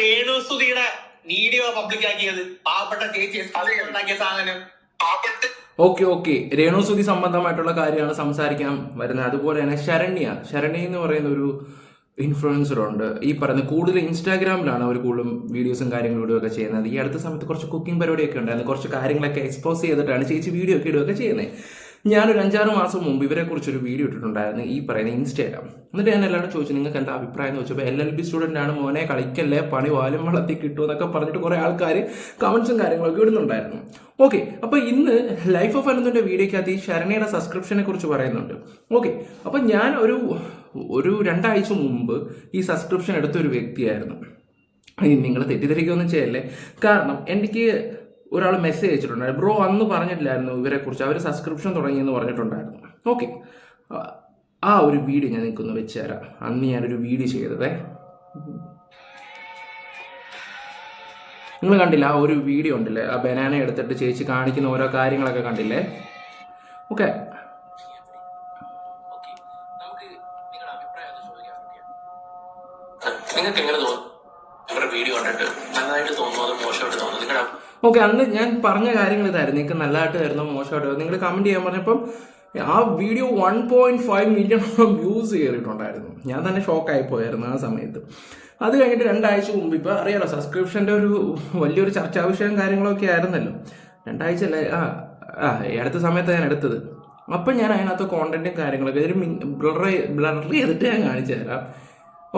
രേണുസുതിയുടെ video public ആക്കിയത്? പാവപ്പെട്ട ചേച്ചി ഉണ്ടാക്കിയ സാധനം. ഓക്കെ രേണുസുതി സംബന്ധമായിട്ടുള്ള കാര്യമാണ് സംസാരിക്കാൻ വരുന്നത്. അതുപോലെ തന്നെ ശരണ്യ എന്ന് പറയുന്ന ഒരു ഇൻഫ്ലുവൻസർ ഉണ്ട്. ഈ പറയുന്ന കൂടുതൽ ഇൻസ്റ്റാഗ്രാമിലാണ് അവർ കൂടുതലും വീഡിയോസും കാര്യങ്ങളും ഒക്കെ ചെയ്യുന്നത്. ഈ അടുത്ത സമയത്ത് കുറച്ച് കുക്കിംഗ് പരിപാടിയൊക്കെ ഉണ്ടായിരുന്നു. കുറച്ച് കാര്യങ്ങളൊക്കെ എക്സ്പോസ് ചെയ്തിട്ടാണ് ചേച്ചി വീഡിയോ ഒക്കെ ഇടുകയൊക്കെ ചെയ്യുന്നത്. ഞാനൊരു 5-6 മാസം മുമ്പ് ഇവരെക്കുറിച്ചൊരു വീഡിയോ ഇട്ടിട്ടുണ്ടായിരുന്നു, ഈ പറയുന്ന ഇൻസ്റ്റാഗ്രാം. എന്നിട്ട് ഞാൻ എല്ലാവരും ചോദിച്ചു നിങ്ങൾക്ക് എന്താ അഭിപ്രായം എന്ന് ചോദിച്ചപ്പോൾ LLB സ്റ്റുഡൻ്റ് ആണ് മോനെ, കളിക്കല്ലേ, പണി വാലും വളർത്തി കിട്ടുമെന്നൊക്കെ പറഞ്ഞിട്ട് കുറേ ആൾക്കാർ കമൻസും കാര്യങ്ങളൊക്കെ ഇടുന്നുണ്ടായിരുന്നു. ഓക്കെ, അപ്പോൾ ഇന്ന് ലൈഫ് ഓഫ് അനന്തിൻ്റെ വീഡിയോയ്ക്കകത്ത് ഈ ശരണ്യയുടെ സബ്സ്ക്രിപ്ഷനെ കുറിച്ച് പറയുന്നുണ്ട്. ഓക്കെ, അപ്പോൾ ഞാൻ ഒരു 2 ആഴ്ച മുമ്പ് ഈ സബ്സ്ക്രിപ്ഷൻ എടുത്ത ഒരു വ്യക്തിയായിരുന്നു. നിങ്ങൾ തെറ്റിദ്ധരിക്കുകയൊന്നും ചെയ്യല്ലേ, കാരണം എനിക്ക് ഒരാൾ മെസ്സേജ് അയച്ചിട്ടുണ്ടായിരുന്നു, ബ്രോ അന്ന് പറഞ്ഞിട്ടില്ലായിരുന്നു ഇവരെ കുറിച്ച്, അവർ സബ്സ്ക്രിപ്ഷൻ തുടങ്ങിയെന്ന് പറഞ്ഞിട്ടുണ്ടായിരുന്നു. ഓക്കെ, ആ ഒരു വീഡിയോ ഞാൻ നിൽക്കൊന്ന് വെച്ച് തരാം. അന്ന് ഞാനൊരു വീഡിയോ ചെയ്തതേ, നിങ്ങൾ കണ്ടില്ല ആ ഒരു വീഡിയോ ഉണ്ടല്ലേ, ആ ബനാന എടുത്തിട്ട് ചേച്ചി കാണിക്കുന്ന ഓരോ കാര്യങ്ങളൊക്കെ കണ്ടില്ലേ? ഓക്കെ, നിങ്ങൾക്ക് എങ്ങനെ തോന്നുന്നു ഇവരുടെ വീഡിയോ കണ്ടിട്ട്? നല്ലതായിട്ട് തോന്നുന്നു അതോ മോശമായിട്ട് തോന്നുന്നു? നിങ്ങളുടെ ഓക്കെ, അന്ന് ഞാൻ പറഞ്ഞ കാര്യങ്ങൾ ഇതായിരുന്നു. നിങ്ങൾക്ക് നല്ലതായിട്ട് വരുന്നോ മോശമായിട്ട് വരുന്നു? നിങ്ങൾ കമൻറ്റ് ചെയ്യാൻ പറഞ്ഞപ്പം ആ വീഡിയോ 1.5 മില്യൺ വ്യൂസ് കയറിയിട്ടുണ്ടായിരുന്നു. ഞാൻ തന്നെ ഷോക്കായി പോയായിരുന്നു ആ സമയത്ത്. അത് കഴിഞ്ഞിട്ട് 2 ആഴ്ച മുമ്പ്, ഇപ്പോൾ അറിയാലോ സബ്സ്ക്രിപ്ഷൻ്റെ ഒരു വലിയൊരു ചർച്ചാ വിഷയം കാര്യങ്ങളൊക്കെ ആയിരുന്നല്ലോ. 2 ആഴ്ച അല്ലേ, അടുത്ത സമയത്ത് ഞാൻ എടുത്തത്. അപ്പം ഞാൻ അതിനകത്ത് കോണ്ടന്റും കാര്യങ്ങളൊക്കെ ഒരു ബ്ലർ ചെയ്തിട്ട് ഞാൻ കാണിച്ചു തരാം.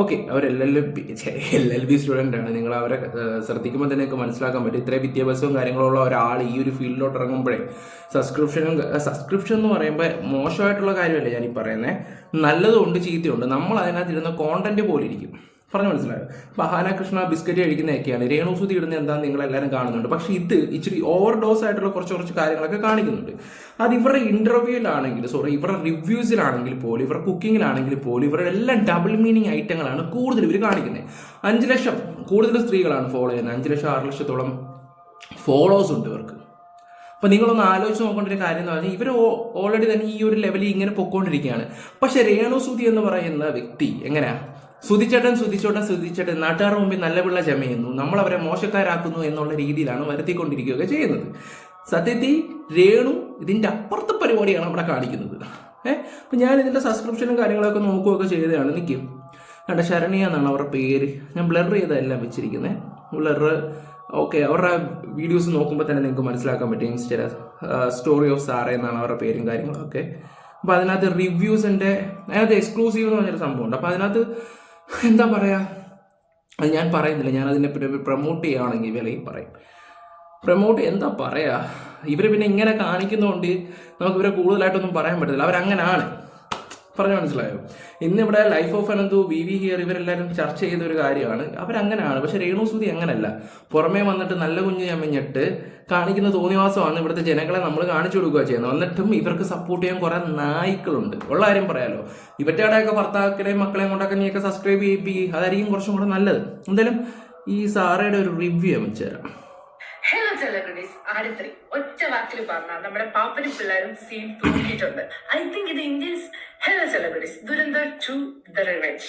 ഓക്കെ, അവർ LLB സ്റ്റുഡൻ്റ് ആണ്. നിങ്ങൾ അവരെ ശ്രദ്ധിക്കുമ്പോൾ തന്നെ നിങ്ങൾക്ക് മനസ്സിലാക്കാൻ പറ്റും. ഇത്രയും വിദ്യാഭ്യാസവും കാര്യങ്ങളുള്ള ഒരാൾ ഈ ഒരു ഫീൽഡിലോട്ട് ഇറങ്ങുമ്പോഴേ സബ്സ്ക്രിപ്ഷൻ എന്ന് പറയുമ്പോൾ മോശമായിട്ടുള്ള കാര്യമല്ല ഞാനീ പറയുന്നത്, നല്ലതുണ്ട് ചീത്തയുണ്ട്. നമ്മൾ അതിനകത്തിരുന്ന കോണ്ടന്റ് പോലെ ഇരിക്കും. പറഞ്ഞു മനസ്സിലായോ? ബഹാന കൃഷ്ണ ബിസ്ക്കറ്റ് കഴിക്കുന്നതൊക്കെയാണ്, രേണുസുതി ഇടുന്ന എന്താണെന്ന് നിങ്ങളെല്ലാവരും കാണുന്നുണ്ട്. പക്ഷേ ഇത് ഇച്ചിരി ഓവർ ഡോസ് ആയിട്ടുള്ള കുറച്ച് കാര്യങ്ങളൊക്കെ കാണിക്കുന്നുണ്ട്. അത് ഇവരുടെ ഇൻ്റർവ്യൂവിലാണെങ്കിൽ, ഇവരുടെ റിവ്യൂസിലാണെങ്കിൽ പോലും, ഇവരുടെ കുക്കിങ്ങിലാണെങ്കിൽ പോലും, ഇവരുടെ എല്ലാം ഡബിൾ മീനിങ് ഐറ്റങ്ങളാണ് കൂടുതൽ ഇവർ കാണിക്കുന്നത്. 5 ലക്ഷം കൂടുതൽ സ്ത്രീകളാണ് ഫോളോ ചെയ്യുന്നത്. 5 ലക്ഷം 6 ലക്ഷത്തോളം ഫോളോവേഴ്സ് ഉണ്ട് ഇവർക്ക്. അപ്പോൾ നിങ്ങളൊന്ന് ആലോചിച്ച് നോക്കേണ്ട ഒരു കാര്യം എന്ന് പറഞ്ഞാൽ ഇവർ ഓൾറെഡി തന്നെ ഈ ഒരു ലെവലിൽ ഇങ്ങനെ പൊക്കോണ്ടിരിക്കുകയാണ്. പക്ഷേ രേണുസുതി എന്ന് പറയുന്ന വ്യക്തി എങ്ങനെയാണ് സുതിച്ചേട്ടൻ നാട്ടുകാരുടെ മുമ്പിൽ നല്ല പിള്ള ചമയുന്നു, നമ്മളവരെ മോശക്കാരാക്കുന്നു എന്നുള്ള രീതിയിലാണ് വരുത്തിക്കൊണ്ടിരിക്കുകയൊക്കെ ചെയ്യുന്നത്. സത്യത്തിൽ രേണു ഇതിൻ്റെ അപ്പുറത്തെ പരിപാടിയാണ് അവിടെ കാണിക്കുന്നത്. അപ്പം ഞാൻ ഇതിൻ്റെ സബ്സ്ക്രിപ്ഷനും കാര്യങ്ങളൊക്കെ നോക്കുകയൊക്കെ ചെയ്തതാണ്. നിൽക്കും കണ്ട ശരണ്യ എന്നാണ് അവരുടെ പേര്. ഞാൻ ബ്ലർ ചെയ്തെല്ലാം വെച്ചിരിക്കുന്നത്. ബ്ലർ ഓക്കെ, അവരുടെ വീഡിയോസ് നോക്കുമ്പോൾ തന്നെ നിങ്ങൾക്ക് മനസ്സിലാക്കാൻ പറ്റും. ഇൻസ്റ്റാ സ്റ്റോറി ഓഫ് സാറ എന്നാണ് അവരുടെ പേരും കാര്യങ്ങളൊക്കെ. അപ്പോൾ അതിനകത്ത് റിവ്യൂസിൻ്റെ അതിനകത്ത് എക്സ്ക്ലൂസീവ് എന്ന് പറഞ്ഞൊരു സംഭവമുണ്ട്. അപ്പോൾ അതിനകത്ത് എന്താ പറയുക, അത് ഞാൻ പറയുന്നില്ല. ഞാൻ അതിനെ പിന്നെ പ്രൊമോട്ട് ചെയ്യുകയാണെങ്കിൽ വിലയും പറയും. പ്രൊമോട്ട് എന്താ പറയുക, ഇവർ പിന്നെ ഇങ്ങനെ കാണിക്കുന്നതുകൊണ്ട് നമുക്ക് ഇവരെ കൂടുതലായിട്ടൊന്നും പറയാൻ പറ്റത്തില്ല. അവരങ്ങനാണ്. പറഞ്ഞു മനസ്സിലായോ? ഇന്നിവിടെ life of Ananthu, VV here ഇവരെല്ലാവരും ചർച്ച ചെയ്ത ഒരു കാര്യമാണ്. അവരങ്ങനെയാണ്. പക്ഷെ രേണുസുതി അങ്ങനല്ല. പുറമേ വന്നിട്ട് നല്ല കുഞ്ഞ് ചമഞ്ഞിട്ട് കാണിക്കുന്ന തോന്നിവാസമാണ് ഇവിടുത്തെ ജനങ്ങളെ നമ്മൾ കാണിച്ചു കൊടുക്കുക ചെയ്യുന്നത്. എന്നിട്ടും ഇവർക്ക് സപ്പോർട്ട് ചെയ്യാൻ കുറേ നായ്ക്കളുണ്ട്. ഉള്ള കാര്യം പറയാലോ, ഇവറ്റയുടെയൊക്കെ ഭർത്താക്കളെയും മക്കളെയും കൊണ്ടൊക്കെ നീയൊക്കെ സബ്സ്ക്രൈബ് ചെയ്യിപ്പിക്കുക, അതായിരിക്കും കുറച്ചും കൂടെ നല്ലത്. എന്തായാലും ഈ സാറയുടെ ഒരു റിവ്യൂ വെച്ച് തരാം. ഹലോ സെലിബ്രിറ്റീസ്, ആരിത്രി ഒറ്റ വാക്കിൽ പറഞ്ഞാൽ നമ്മുടെ പാപ്പനും പിള്ളേരും സീൻ തൂക്കിയിട്ടുണ്ട്. ഐ തിങ്ക് ഇത് Indians. Hello celebrities, Dhurandhar 2 the revenge.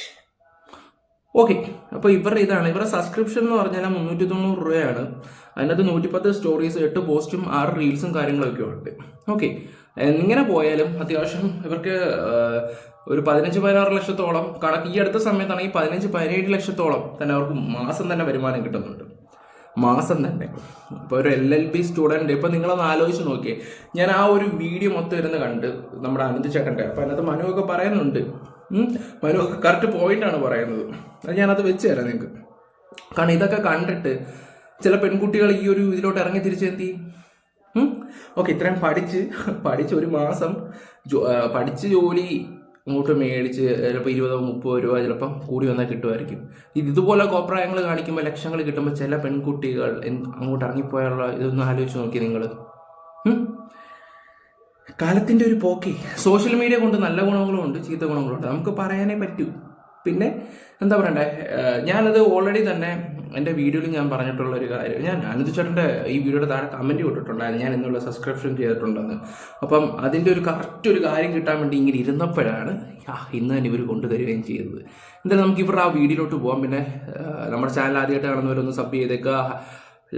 Okay, അപ്പോൾ ഇവരുടെ സബ്സ്ക്രിപ്ഷൻ എന്ന് പറഞ്ഞാൽ 390 രൂപയാണ്. അതിനകത്ത് 110 സ്റ്റോറീസ്, 8 പോസ്റ്റും 6 റീൽസും കാര്യങ്ങളൊക്കെ ഉണ്ട്. ഓക്കെ, എങ്ങനെ പോയാലും അത്യാവശ്യം ഇവർക്ക് ഒരു 15-16 ലക്ഷത്തോളം കണക്ക്. ഈ അടുത്ത സമയത്താണെങ്കിൽ 15-17 ലക്ഷത്തോളം തന്നെ അവർക്ക് മാസം തന്നെ വരുമാനം കിട്ടുന്നുണ്ട്. മാസം തന്നെ. ഇപ്പോൾ ഒരു LLB സ്റ്റുഡൻറ്റ്, ഇപ്പോൾ നിങ്ങളൊന്ന് ആലോചിച്ച് നോക്കിയേ. ഞാൻ ആ ഒരു വീഡിയോ മൊത്തം ഇരുന്ന് കണ്ട് നമ്മുടെ അനന്ത് ചേട്ടൻ്റെ. അപ്പോൾ അതിനകത്ത് മനുവൊക്കെ പറയുന്നുണ്ട്. മനുവൊക്കെ കറക്റ്റ് പോയിന്റാണ് പറയുന്നത്. അത് ഞാനത് വെച്ച് തരാം നിങ്ങൾക്ക്. കാരണം ഇതൊക്കെ കണ്ടിട്ട് ചില പെൺകുട്ടികൾ ഈ ഒരു ഇതിലോട്ട് ഇറങ്ങി തിരിച്ചെന്ത് ചെയ്യും? ഓക്കെ, ഇത്രയും പഠിച്ച് ഒരു മാസം പഠിച്ച് ജോലി അങ്ങോട്ട് മേടിച്ച് ചിലപ്പോൾ 20-30 രൂപ ചിലപ്പം കൂടി വന്നാൽ കിട്ടുമായിരിക്കും. ഇതുപോലെ കോപ്രായങ്ങൾ കാണിക്കുമ്പോൾ ലക്ഷങ്ങൾ കിട്ടുമ്പോൾ ചില പെൺകുട്ടികൾ അങ്ങോട്ട് ഇറങ്ങിപ്പോയുള്ള ഇതൊന്നും ആലോചിച്ച് നോക്കി നിങ്ങൾ. കാലത്തിൻ്റെ ഒരു പോക്കി. സോഷ്യൽ മീഡിയ കൊണ്ട് നല്ല ഗുണങ്ങളും ഉണ്ട്, ചീത്ത ഗുണങ്ങളും ഉണ്ട്. നമുക്ക് പറയാനേ പറ്റൂ. പിന്നെ എന്താ പറയണ്ടേ, ഞാനത് ഓൾറെഡി തന്നെ എൻ്റെ വീഡിയോയിൽ ഞാൻ പറഞ്ഞിട്ടുള്ള ഒരു കാര്യം, ഞാൻ അനന്ത് ചേട്ടൻ്റെ ഈ വീഡിയോയുടെ താഴെ കമൻറ്റ് വിട്ടിട്ടുണ്ടായിരുന്നു ഞാൻ എന്നുള്ള സബ്സ്ക്രിപ്ഷൻ ചെയ്തിട്ടുണ്ടെന്ന്. അപ്പം അതിൻ്റെ ഒരു കറക്റ്റ് ഒരു കാര്യം കിട്ടാൻ വേണ്ടി ഇങ്ങനെ ഇരുന്നപ്പോഴാണ് ഇന്ന് തന്നെ ഇവർ കൊണ്ടുതരികയും ചെയ്തത്. എന്തായാലും നമുക്ക് ഇവരുടെ ആ വീഡിയോയിലോട്ട് പോകാം. പിന്നെ നമ്മുടെ ചാനൽ ആദ്യമായിട്ട് കാണുന്നവരൊന്ന് സബ് ചെയ്തേക്കുക,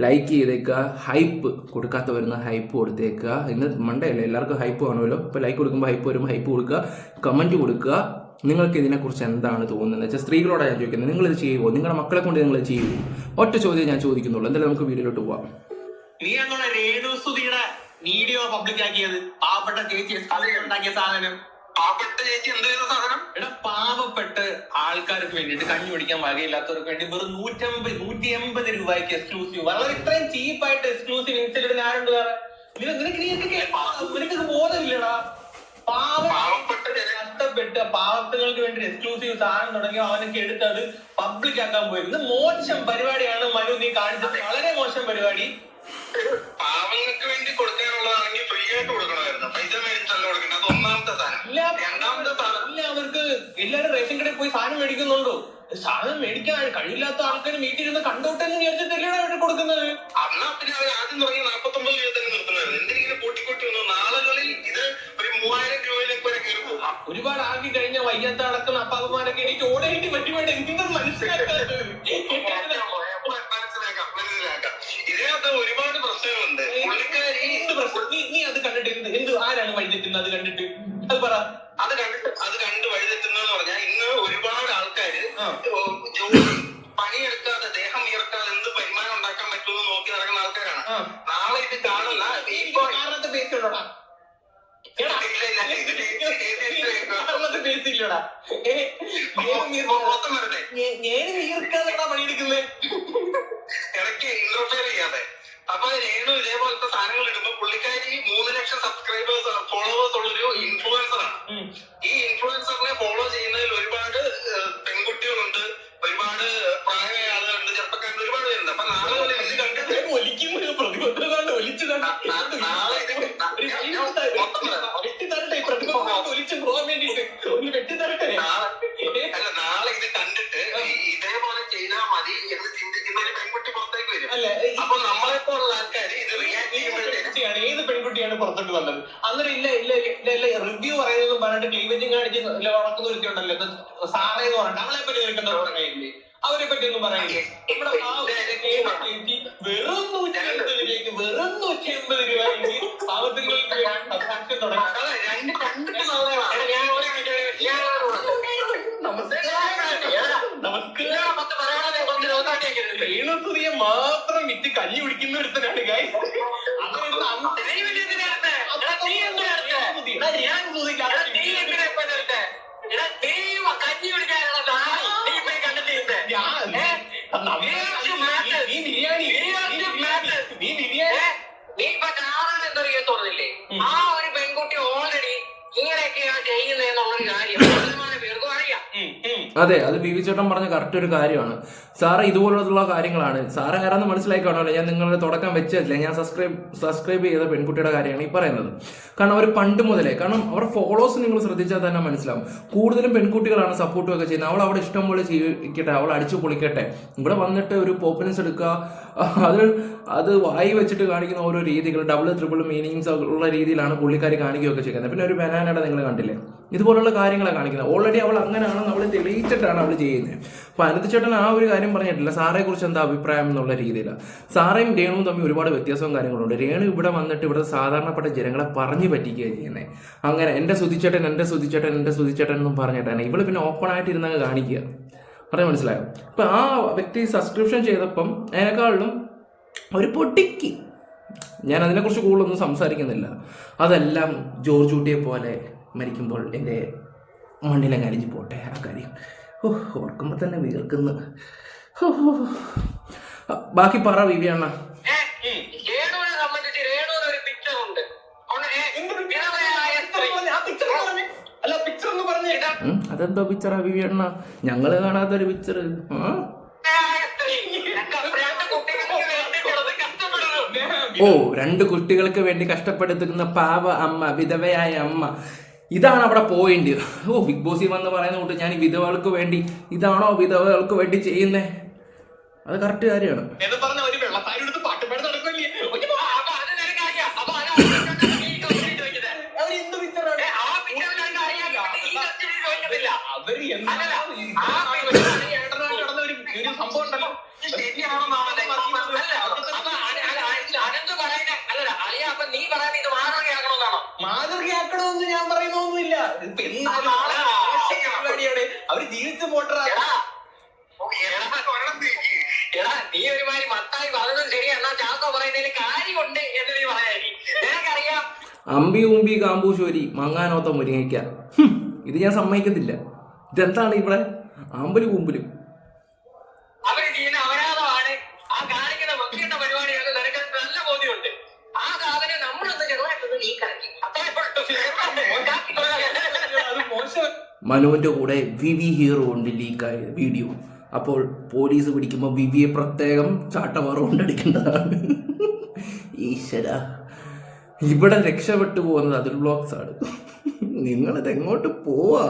ലൈക്ക് ചെയ്തേക്കുക, ഹൈപ്പ് കൊടുക്കാത്തവരുന്ന ഹൈപ്പ് കൊടുത്തേക്കുക. ഇന്ന് മൺഡേ അല്ലേ, എല്ലാവർക്കും ഹൈപ്പ് കാണുമല്ലോ. ഇപ്പോൾ ലൈക്ക് കൊടുക്കുമ്പോൾ ഹൈപ്പ് വരുമ്പോൾ ഹൈപ്പ് കൊടുക്കുക, കമൻറ്റ് കൊടുക്കുക. നിങ്ങൾക്ക് ഇതിനെക്കുറിച്ച് എന്താണ് തോന്നുന്നത് വെച്ചാൽ സ്ത്രീകളോടാണ് ഞാൻ ചോദിക്കുന്നത്. നിങ്ങളിത് ചെയ്യുമോ? നിങ്ങളുടെ മക്കളെ കൊണ്ട് നിങ്ങൾ ചെയ്യുമോ? ഒറ്റ ചോദ്യം ഞാൻ ചോദിക്കുന്നുള്ളൂ. എന്തായാലും നമുക്ക് വീഡിയോയിലോട്ട് പോവാം. നീ അങ്ങനെ രേണുസുതിയുടെ വീഡിയോ പബ്ലിക് ആക്കിയത് പാവപ്പെട്ട ചേച്ചി ഉണ്ടാക്കിയ സാധനം. പാവപ്പെട്ട ചേച്ചി എന്ത് ചെയ്ത സാധനം? എടാ, പാവപ്പെട്ട് ആൾക്കാർക്ക് വേണ്ടിയിട്ട് കഞ്ഞി പിടിക്കാൻ വകയില്ലാത്തവർക്ക് വേണ്ടി വെറും 180 രൂപയ്ക്ക് എക്സ്ക്ലൂസീവ്, വളരെ ഇത്രയും ചീപ്പായിട്ട് എക്സ്ക്ലൂസീവ് ഇൻസ്റ്റലിടുന്ന ആരുണ്ട് വേറെ? നിനക്ക് ബോധമില്ലടാ. പാവപ്പെട്ട കഷ്ടപ്പെട്ട് പാവങ്ങൾക്ക് വേണ്ടി എക്സ്ക്ലൂസീവ് സാധനം തുടങ്ങി അവനൊക്കെ എടുത്ത് അത് പബ്ലിക് ആക്കാൻ പോയി. ഇത് മോശം പരിപാടിയാണ് മനു നീ കാണിച്ചത്, വളരെ മോശം പരിപാടി. പാവങ്ങൾക്ക് വേണ്ടി കൊടുക്കാനുള്ളതാണെങ്കിൽ ഫ്രീ ആയിട്ട് കൊടുക്കണമായിരുന്നു. പൈസ മേടിച്ചല്ല കൊടുക്കണം. അത് ഒന്നാമത്തെ സാധനം. രണ്ടാമത്തെ സാധനം, അവർക്ക് എല്ലാവരും റേഷൻ കടയിൽ പോയി സാധനം മേടിക്കുന്നുണ്ടോ? സാധനം മേടിക്കാൻ കഴിയില്ലാത്ത ആൾക്കാർ വീട്ടിൽ ഇരുന്ന് കണ്ടോട്ടെന്ന് വിചാരിച്ചിട്ടല്ലേ അവർ കൊടുക്കുന്നത്. അന്നാ പിന്നെ അവർ ആദ്യം തുടങ്ങി 49 രൂപ തന്നെ നിർത്തുന്നത്. എന്തിനെ കൂട്ടിക്കൂട്ടി വന്നു. നാളുകളിൽ ഇത് ഒരു 3000 രൂപയിലേക്ക് വരെ കയറി പോകും. ഒരുപാട് ആക്കി കഴിഞ്ഞ വയ്യാത്ത അടക്കുന്ന അപ്പാപ്പന്മാരൊക്കെ എനിക്ക് ഓടേണ്ടി പറ്റുവേണ്ട എന്തെങ്കിലും മനസ്സിലാക്കാത്തത്. ഇതിനകത്ത് ഒരുപാട് പ്രശ്നങ്ങളുണ്ട്. നീ അത് കണ്ടിട്ട് എന്ത് ആരാണ് വഴിതെറ്റുന്നത്? അത് കണ്ടിട്ട് അത് പറ. അത് കണ്ട് വഴിതെറ്റുന്നതെന്ന് പറഞ്ഞാൽ ഇന്ന് ഒരുപാട് ആൾക്കാര് ജോലി പണിയെടുക്കാതെ ദേഹം ഉയർത്താതെ എന്ത് വരുമാനം ഉണ്ടാക്കാൻ പറ്റുമെന്ന് നോക്കി നടക്കുന്ന ആൾക്കാരാണ്. നാളെ ഇത് കാണുന്ന ബേസിലോടാ പണിയെടുക്കുന്നത് ഇടയ്ക്ക് ഇന്റർഫിയർ ചെയ്യാതെ. അപ്പൊ രേണു ഇതേപോലത്തെ സാധനങ്ങൾ ഇടുമ്പോ പുള്ളിക്കാരി 3 ലക്ഷം സബ്സ്ക്രൈബേഴ്സ് ഫോളോവേഴ്സ് ഉള്ളൊരു ഇൻഫ്ലുവൻസറാണ്. ഈ ഇൻഫ്ലുവൻസറിനെ ഫോളോ ചെയ്യുന്നതിൽ ഒരുപാട് പെൺകുട്ടികളുണ്ട്, ഒരുപാട് പ്രായമായ ആളുകളുണ്ട്, ചെറുപ്പക്കാരുണ്ട്, ഒരുപാട് പേരുണ്ട്. അപ്പൊ നാളെ ഇത് കണ്ടിട്ട് ഒലിച്ചു നാളെ ഇത് കണ്ടിട്ട് ഇതേപോലെ ചെയ്താൽ മതി എന്ന് ചിന്തിക്കുന്ന ഒരു പെൺകുട്ടി പുറത്തേക്ക് വരും. അപ്പൊ നമ്മളെപ്പോലുള്ള ആൾക്കാർ ഇത് റിയാക്ട് ചെയ്യുമ്പോഴത്തേക്കാണ് ഏത് പെൺകുട്ടിയാണ് പുറത്തോട്ട് വന്നത്. അന്നേരം ഇല്ല റിവ്യൂ പറയുന്നതും പറഞ്ഞിട്ട് ക്ലീവേജിങ് കാണിച്ച് നടക്കുന്ന ഒരു ഉണ്ടല്ലോ സാറേ എന്ന് പറഞ്ഞിട്ട് അവളെ പറ്റി നിൽക്കുന്ന പറയില്ലേ, അവരെ പറ്റി ഒന്നും പറയില്ലേ. ഇവിടെ വെറും 180 രൂപയ്ക്ക് വെറും 180 രൂപയ്ക്ക് പാവത്തുകൾക്ക് സാക്ഷ്യം തുടങ്ങി. രേണുസുതിയെ മാത്രം വിറ്റ് കഞ്ഞി കുടിക്കുന്ന ഒരുത്തനാണ് ഗൈസ്. നീ ഇപ്പൊ കാണാൻ എന്തറിയാൻ തോന്നില്ലേ? ആ ഒരു പെൺകുട്ടി ഓൾറെഡി ഇങ്ങനെയൊക്കെയാണ് ചെയ്യുന്നതെന്നുള്ളൊരു കാര്യം പേർക്കും അറിയാം. അതെ, അത് ബി വി ചേട്ടൻ പറഞ്ഞ കറക്റ്റ് ഒരു കാര്യമാണ്. സാറ് ഇതുപോലുള്ള കാര്യങ്ങളാണ്. സാറ് ആരാന്ന് മനസ്സിലാക്കി കാണുമല്ലോ. ഞാൻ നിങ്ങളുടെ തുടക്കം വെച്ചതല്ലേ, ഞാൻ സബ്സ്ക്രൈബ് ചെയ്ത പെൺകുട്ടിയുടെ കാര്യമാണ് ഈ പറയുന്നത്. കാരണം അവർ പണ്ട് മുതലേ, കാരണം അവർ ഫോളോവേഴ്സ് നിങ്ങൾ ശ്രദ്ധിച്ചാൽ തന്നെ മനസ്സിലാവും, കൂടുതലും പെൺകുട്ടികളാണ് സപ്പോർട്ടും ഒക്കെ ചെയ്യുന്നത്. അവൾ അവിടെ ഇഷ്ടം പോലെ ചെയ്യിക്കട്ടെ, അവൾ അടിച്ചു പൊളിക്കട്ടെ. ഇവിടെ വന്നിട്ട് ഒരു പോപ്പുലൻസ് എടുക്കുക, അത് വായി വെച്ചിട്ട് കാണിക്കുന്ന ഓരോ രീതികൾ, ഡബിൾ ട്രിപ്പിൾ മീനിങ്സ് ഉള്ള രീതിയിലാണ് പുള്ളിക്കാരി കാണിക്കുകയൊക്കെ ചെയ്യുന്നത്. പിന്നെ ഒരു ബനാനയുടെ നിങ്ങൾ കണ്ടില്ലേ, ഇതുപോലുള്ള കാര്യങ്ങളാണ് കാണിക്കുന്നത്. ഓൾറെഡി അവൾ അങ്ങനെയാണെന്ന് അവൾ തെളിയിച്ചിട്ടാണ് അവൾ ചെയ്യുന്നത്. അപ്പോൾ അനന്ത് ചേട്ടൻ ആ ഒരു കാര്യം പറഞ്ഞിട്ടില്ല, സാറയെ കുറിച്ച് എന്താ അഭിപ്രായം എന്നുള്ള രീതിയിലാണ്. സാറേയും രേണുവും തമ്മിൽ ഒരുപാട് വ്യത്യാസവും കാര്യങ്ങളുണ്ട്. രേണു ഇവിടെ വന്നിട്ട് ഇവിടെ സാധാരണപ്പെട്ട ജനങ്ങളെ പറഞ്ഞു പറ്റിക്കുകയാണ് ചെയ്യുന്നത്. അങ്ങനെ എൻ്റെ സുധിച്ചേട്ടൻ എന്നും പറഞ്ഞിട്ടാണ് ഇവള് പിന്നെ ഓപ്പൺ ആയിട്ട് ഇരുന്നങ്ങ് കാണിക്കുക. പറയാൻ മനസ്സിലായോ? ഇപ്പം ആ വ്യക്തി സബ്സ്ക്രിപ്ഷൻ ചെയ്തപ്പം അതിനേക്കാളും ഒരു പൊട്ടിക്ക്, ഞാൻ അതിനെക്കുറിച്ച് കൂടുതലൊന്നും സംസാരിക്കുന്നില്ല. അതെല്ലാം ജോർജ് കുട്ടിയെ പോലെ മരിക്കുമ്പോൾ എൻ്റെ മണ്ണിലങ്ങ് അലിഞ്ഞു പോട്ടെ ആ കാര്യം. ഓർക്കുമ്പോൾ തന്നെ വീർക്കുന്നു. ബാക്കി പറ വിവിയണ്ണ. അതെന്തോ പിക്ചറാ വിവിയണ്ണ? ഞങ്ങള് കാണാത്തൊരു പിക്ചർ. ഓ, 2 കുട്ടികൾക്ക് വേണ്ടി കഷ്ടപ്പെടുത്തുന്ന പാവ അമ്മ, വിധവയായ അമ്മ. ഇതാണ് അവിടെ പോയിന്റ്. ബിഗ് ബോസിൽ വന്ന് പറയുന്ന കൂട്ട് ഞാൻ ഈ വിധവകൾക്ക് വേണ്ടി, ഇതാണോ വിധവകൾക്ക് വേണ്ടി ചെയ്യുന്നേ? അത് കറക്റ്റ് കാര്യമാണ്. എന്ന് പറഞ്ഞ ഒരു വെള്ളത്താരി എടുത്ത് പാട്ടുപാട് നടക്കില്ലേ? അപ്പൊ അത് നിനക്കറിയാം. അപ്പൊ അത് ചോദിക്കുന്നത് അവരെന്ത് പിക്ചറാണ്? ആ പിക്ചറിൽ ഈ കസ്റ്റഡി ചോദിക്കത്തില്ല. അവര് എന്താ നടന്ന ഒരു സംഭവം ഉണ്ടല്ലോ. നീ പറയാൻ ഇത് മാതൃകയാക്കണമെന്നാണോ? മാതൃകയാക്കണമെന്ന് ഞാൻ പറയുന്നൊന്നുമില്ല. ഇപ്പൊ പരിപാടിയാണ്. അവര് ജീവിച്ചു പോട്ടറാ. എടാ നീ ഒരുമാതിരി മത്തായി പറഞ്ഞത് ശരിയാ. എന്നാ ചാക്കോ പറയുന്നതിന് കാര്യമുണ്ട് എന്ന് നീ പറയാനി. നിനക്കറിയാം അമ്പി ഉമ്പി കാമ്പൂശോരി മങ്ങാനോത്ത മുരിങ്ങയ്ക്ക. ഇത് ഞാൻ സമ്മതിക്കത്തില്ല. ഇതെന്താണ് ഇവിടെ അമ്പലും കുമ്പലും? അവര് ചെയ്യുന്ന അപരാധമാണ്. ആ കാണിക്കുന്ന വൃത്തിയുടെ പരിപാടിയാണ്. നിനക്ക് നല്ല ബോധ്യമുണ്ട്. ആ സാധനം നമ്മളൊന്ന് ചെറുതായിട്ടൊന്ന് നീക്കാക്കി അത് മോശം. മനുവിന്റെ കൂടെ വിവി ഹീറോ ഉണ്ട് ലീക്കായ വീഡിയോ. അപ്പോൾ പോലീസ് പിടിക്കുമ്പോൾ വിവിയെ പ്രത്യേകം ചാട്ടവാറ കൊണ്ടടിക്കേണ്ടതാണ്. ഈശ്വര, ഇവിടെ രക്ഷപ്പെട്ടു പോകുന്നത് അതിൽ ബ്ലോഗ്സ് ആണ്. നിങ്ങളിത് എങ്ങോട്ട് പോവാ?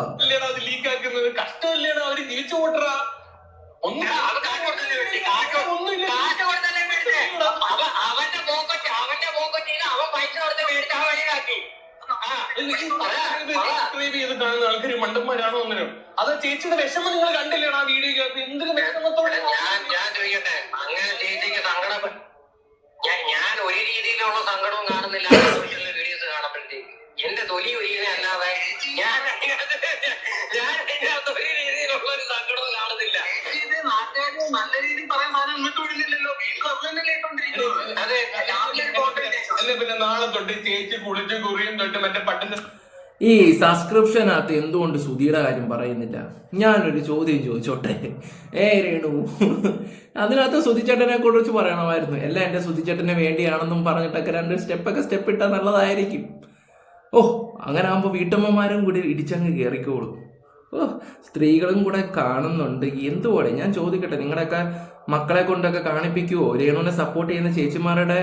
അത് ലീക്കാക്കുന്നത് കഷ്ടമല്ലേടാ. അവര് ജീവിച്ചു പോട്ടറാ. അവന്റെ പോക്കറ്റിന്ന് അവൻ പൈസ കൊടുത്ത് മേടിച്ച് ആ വഴിയാക്കി. സബ്സ്ക്രൈബ് ചെയ്ത് കാണുന്ന ആൾക്കാര് മണ്ടന്മാരാണോ ഒന്നിനും? അത് ചേച്ചിയുടെ വിഷമം നിങ്ങൾ കണ്ടില്ലേടാ ആ വീഡിയോ? എന്തൊരു വിഷമത്തോടെ ഞാൻ ചോദിക്കട്ടെ, അങ്ങനെ ചേച്ചിക്ക് സങ്കടം ഞാൻ ഒരു രീതിയിലുള്ള സങ്കടവും കാണുന്നില്ല വീഡിയോസ് കാണുമ്പോഴത്തേക്ക്. എന്റെ തൊലി ഒരിക്കലും അല്ലാതെ ഞാൻ അതിനകത്ത് ഒരു രീതിയിലുള്ള ഒരു സങ്കടവും കാണുന്നില്ല. നല്ല രീതിയിൽ പറയാൻ വിടില്ലല്ലോ. അതെ, അല്ലെ പിന്നെ നാളെ തൊട്ട് ചേച്ചി കുളിച്ച് കുറിയും തൊട്ട് മറ്റേ പട്ടിന് ഈ സബ്സ്ക്രിപ്ഷനകത്ത് എന്തുകൊണ്ട് സുധിയുടെ കാര്യം പറയുന്നില്ല? ഞാനൊരു ചോദ്യം ചോദിച്ചോട്ടെ. രേണു, അതിനകത്ത് സുധിച്ചേട്ടനെ കുറിച്ച് പറയണമായിരുന്നു. എല്ലാം എൻ്റെ സുധിച്ചേട്ടന് വേണ്ടിയാണെന്നും പറഞ്ഞിട്ടൊക്കെ രണ്ട് സ്റ്റെപ്പ് ഇട്ടാൽ നല്ലതായിരിക്കും. അങ്ങനെ ആകുമ്പോൾ വീട്ടമ്മമാരും കൂടി ഇടിച്ചങ്ങ് കയറിക്കോളും. സ്ത്രീകളും കൂടെ കാണുന്നുണ്ട്. എന്തുപോലെ ഞാൻ ചോദിക്കട്ടെ, നിങ്ങളുടെയൊക്കെ മക്കളെ കൊണ്ടൊക്കെ കാണിപ്പിക്കുവോ? രേണുവിനെ സപ്പോർട്ട് ചെയ്യുന്ന ചേച്ചിമാരുടെ